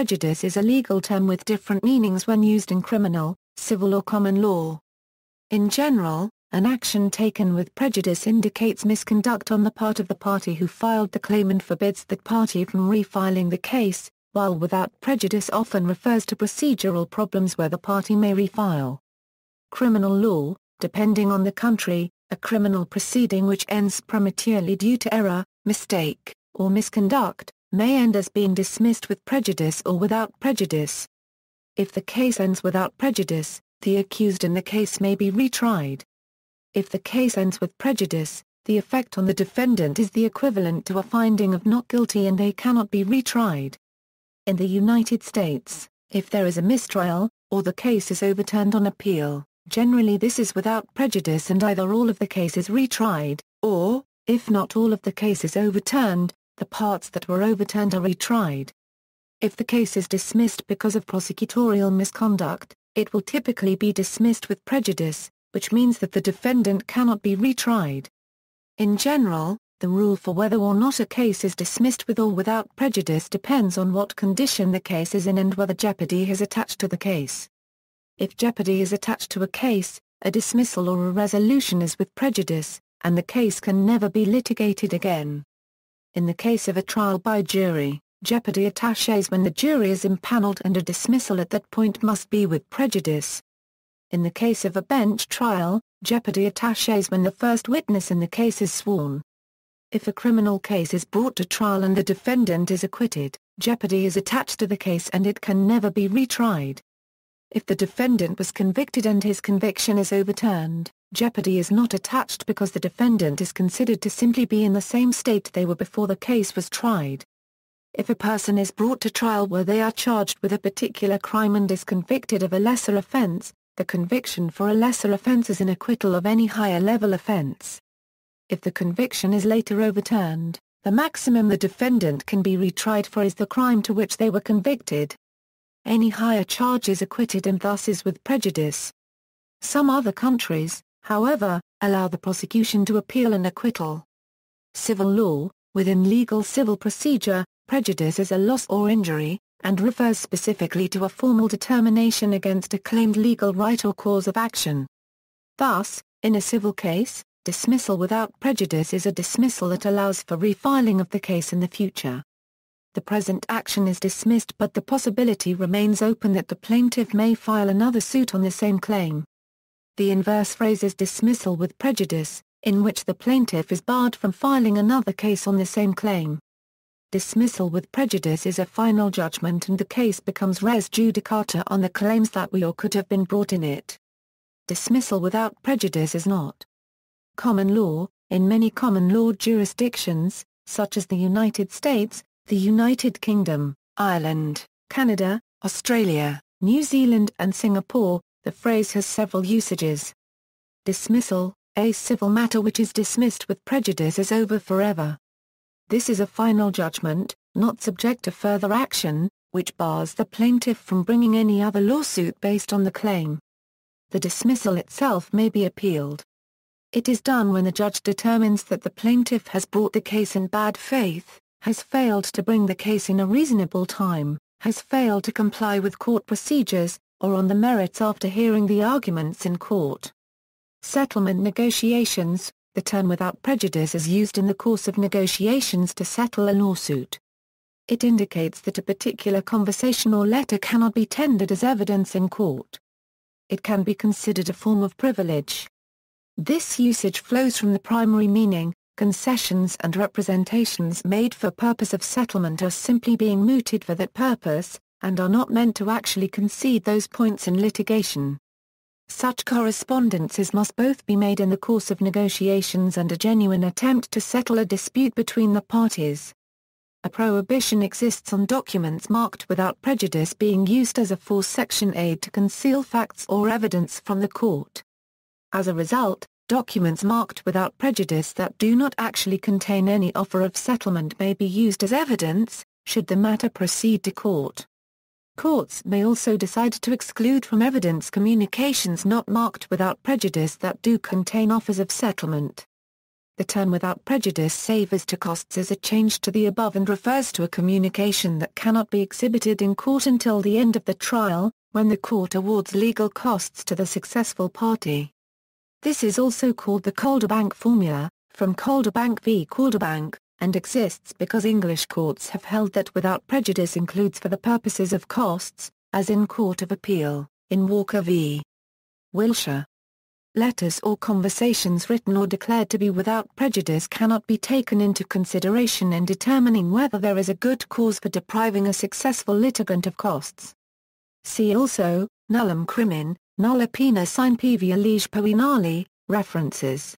prejudice is a legal term with different meanings when used in criminal, civil or common law. In general, an action taken with prejudice indicates misconduct on the part of the party who filed the claim and forbids that party from refiling the case, while without prejudice often refers to procedural problems where the party may refile. Criminal law, depending on the country, a criminal proceeding which ends prematurely due to error, mistake, or misconduct, may end as being dismissed with prejudice or without prejudice. If the case ends without prejudice, the accused in the case may be retried. If the case ends with prejudice, the effect on the defendant is the equivalent to a finding of not guilty and they cannot be retried. In the United States, if there is a mistrial, or the case is overturned on appeal, generally this is without prejudice and either all of the case is retried, or, if not all of the case is overturned, the parts that were overturned are retried. If the case is dismissed because of prosecutorial misconduct, it will typically be dismissed with prejudice, which means that the defendant cannot be retried. In general, the rule for whether or not a case is dismissed with or without prejudice depends on what condition the case is in and whether jeopardy has attached to the case. If jeopardy is attached to a case, a dismissal or a resolution is with prejudice, and the case can never be litigated again. In the case of a trial by jury, jeopardy attaches when the jury is impaneled and a dismissal at that point must be with prejudice. In the case of a bench trial, jeopardy attaches when the first witness in the case is sworn. If a criminal case is brought to trial and the defendant is acquitted, jeopardy is attached to the case and it can never be retried. If the defendant was convicted and his conviction is overturned, jeopardy is not attached because the defendant is considered to simply be in the same state they were before the case was tried. If a person is brought to trial where they are charged with a particular crime and is convicted of a lesser offense, the conviction for a lesser offense is an acquittal of any higher level offense. If the conviction is later overturned, the maximum the defendant can be retried for is the crime to which they were convicted. Any higher charge is acquitted and thus is with prejudice. Some other countries, however, allow the prosecution to appeal an acquittal. Civil law, within legal civil procedure, prejudice is a loss or injury, and refers specifically to a formal determination against a claimed legal right or cause of action. Thus, in a civil case, dismissal without prejudice is a dismissal that allows for refiling of the case in the future. The present action is dismissed but the possibility remains open that the plaintiff may file another suit on the same claim. The inverse phrase is dismissal with prejudice, in which the plaintiff is barred from filing another case on the same claim. Dismissal with prejudice is a final judgment and the case becomes res judicata on the claims that were or could have been brought in it. Dismissal without prejudice is not. Common law, in many common law jurisdictions, such as the United States, the United Kingdom, Ireland, Canada, Australia, New Zealand and Singapore, the phrase has several usages. Dismissal, a civil matter which is dismissed with prejudice is over forever. This is a final judgment, not subject to further action, which bars the plaintiff from bringing any other lawsuit based on the claim. The dismissal itself may be appealed. It is done when the judge determines that the plaintiff has brought the case in bad faith, has failed to bring the case in a reasonable time, has failed to comply with court procedures, or on the merits after hearing the arguments in court. Settlement negotiations, the term without prejudice is used in the course of negotiations to settle a lawsuit. It indicates that a particular conversation or letter cannot be tendered as evidence in court. It can be considered a form of privilege. This usage flows from the primary meaning. Concessions and representations made for purpose of settlement are simply being mooted for that purpose, and are not meant to actually concede those points in litigation. Such correspondences must both be made in the course of negotiations and a genuine attempt to settle a dispute between the parties. A prohibition exists on documents marked without prejudice being used as a four-section aid to conceal facts or evidence from the court. As a result, documents marked without prejudice that do not actually contain any offer of settlement may be used as evidence, should the matter proceed to court. Courts may also decide to exclude from evidence communications not marked without prejudice that do contain offers of settlement. The term without prejudice savors to costs as a change to the above and refers to a communication that cannot be exhibited in court until the end of the trial, when the court awards legal costs to the successful party. This is also called the Calderbank formula, from Calderbank v. Calderbank, and exists because English courts have held that without prejudice includes for the purposes of costs, as in Court of Appeal, in Walker v. Wilshire. Letters or conversations written or declared to be without prejudice cannot be taken into consideration in determining whether there is a good cause for depriving a successful litigant of costs. See also, nullum crimen, nulla pena sine pevi allege poenali, references.